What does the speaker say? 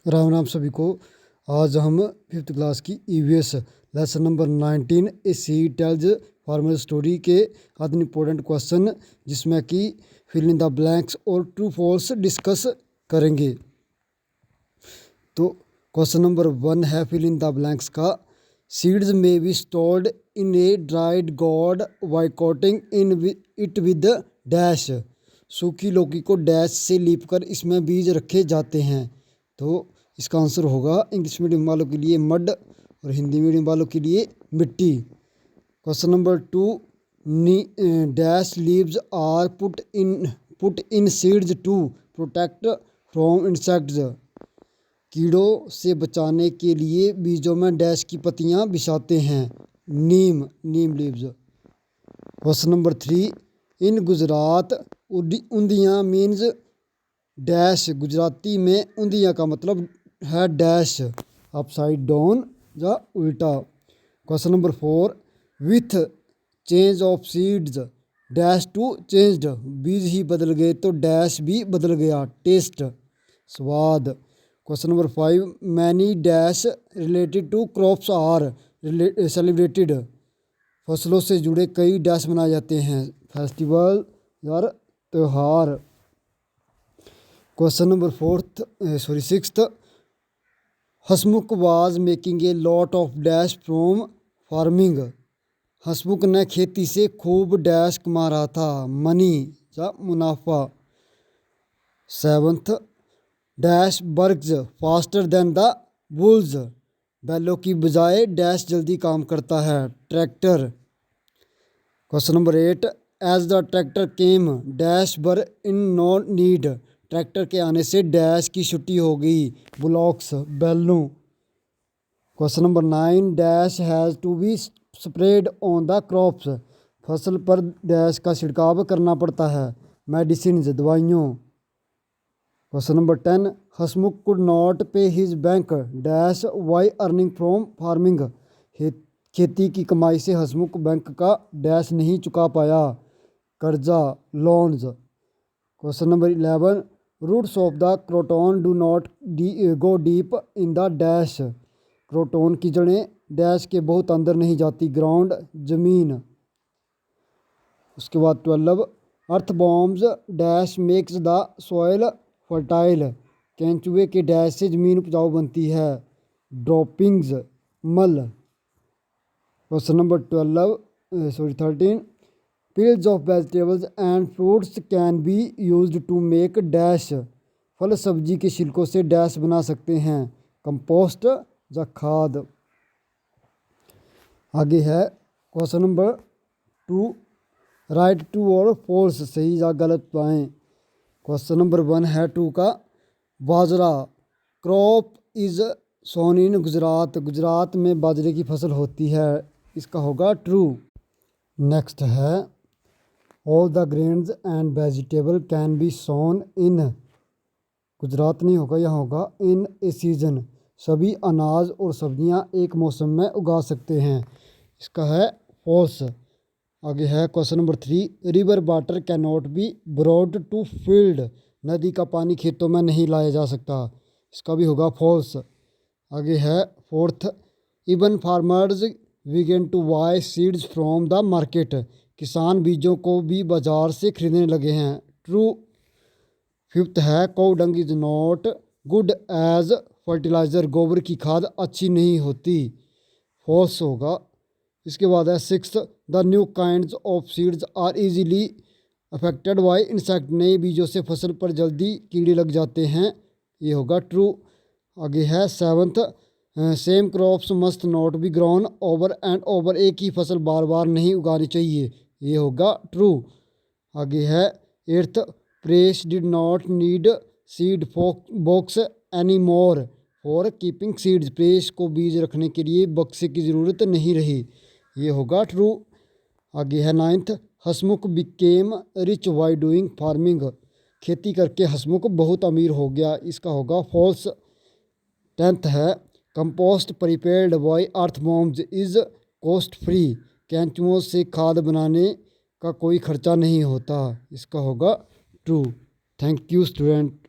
राम राम सभी को। आज हम फिफ्थ क्लास की EVS lesson number 19 a seed tells farmer's story के आध इम्पोर्टेंट क्वेश्चन जिसमें कि फिल इन द ब्लैंक्स और ट्रू फॉल्स डिस्कस करेंगे। तो क्वेश्चन नंबर 1 है फिल इन द ब्लैंक्स का। Seeds may be stored in a dried gourd by coating in it with dash. सूखी लौकी को डैश से लीप कर इसमें बीज रखे जाते हैं। तो इसका आंसर होगा इंग्लिश मीडियम वालों के लिए मड और हिंदी मीडियम वालों के लिए मिट्टी। Question number 2 dash leaves are put in seeds to protect from insects. कीड़ों से बचाने के लिए बीजों में डैश की पत्तियां बिछाते हैं। नीम लीव्स। क्वेश्चन नंबर 3 इन गुजरात ऊंधियाँ मीन्स डैश। गुजराती में ऊंधिया का मतलब है डैश, अपसाइड डाउन या उल्टा। Question number 4 with change of seeds dash too changed. बीज ही बदल गए तो डैश भी बदल गया, टेस्ट, स्वाद। Question number 5 many dash related to crops are celebrated. फसलों से जुड़े कई डैश मनाए जाते हैं, फेस्टिवल या त्यौहार। Question number 6 Hasmukh was making a lot of dash from farming. Hasmukh ने खेती से खूब डैश कमा रहा था, मनी या मुनाफा। 7 dash works faster than the bulls. बैलों की बजाय डैश जल्दी काम करता है, tractor. Question number 8 as the tractor came dash were in no need. Tractor के आने से डैश की छुट्टी हो गई, बुलॉक्स, बैलों। Question number 9 dash has to be spread on the crops. फसल पर डैश का छिड़काव करना पड़ता है, मेडिसिन, दवाइयों। Question number 10 Hasmukh could not pay his bank dash by earning from farming. खेती की कमाई से हसमुख बैंक का डैश नहीं चुका पाया, कर्जा, loans. Question number 11 roots of the croton do not go deep in the dash. Croton की जड़ें डैश के बहुत अंदर नहीं जाती, ग्राउंड, जमीन। उसके बाद 12 earthworms dash makes the soil fertile. केंचुए के डैश से जमीन उपजाऊ बनती है, ड्रॉपिंग्स, मल। Question number 13 peels of vegetables and fruits can be used to make dash. फल सब्जी के छिलकों से डैश बना सकते हैं, कंपोस्ट या खाद। आगे है क्वेश्चन नंबर 2 राइट ट्रू और फॉल्स, सही या गलत पाएँ। क्वेश्चन नंबर 1 है 2 का। Bajra crop is sown in Gujarat. Gujarat में बाजरे की फसल होती है, इसका होगा ट्रू। नेक्स्ट है all the grains and vegetable can be sown in. Gujarat नहीं होगा, यहाँ होगा इन ए सीजन। सभी अनाज और सब्जियां एक मौसम में उगा सकते हैं, इसका है फॉल्स। आगे है question number 3 river water can not be brought to field. नदी का पानी खेतों में नहीं लाया जा सकता, इसका भी होगा फॉल्स। आगे है 4 even farmers began to buy seeds from the market. किसान बीजों को भी बाजार से खरीदने लगे हैं, ट्रू। 5 है cow dung is not good as fertiliser. गोबर की खाद अच्छी नहीं होती, फॉल्स होगा। इसके बाद है 6 the new kinds of seeds are easily affected by insect. नए बीजों से फसल पर जल्दी कीड़े लग जाते हैं, ये होगा ट्रू। आगे है 7 same crops must not be grown over and over. एक ही फसल बार बार नहीं उगानी चाहिए, ये होगा ट्रू। आगे है 8 press did not need seed box any more for keeping seeds. Press को बीज रखने के लिए बक्से की ज़रूरत नहीं रही, ये होगा ट्रू। आगे है 9 Hasmukh became rich by doing farming. खेती करके हसमुख बहुत अमीर हो गया, इसका होगा फॉल्स। 10 है compost prepared by earthworms is cost free. केंचुओं से खाद बनाने का कोई खर्चा नहीं होता, इसका होगा ट्रू। Thank you student.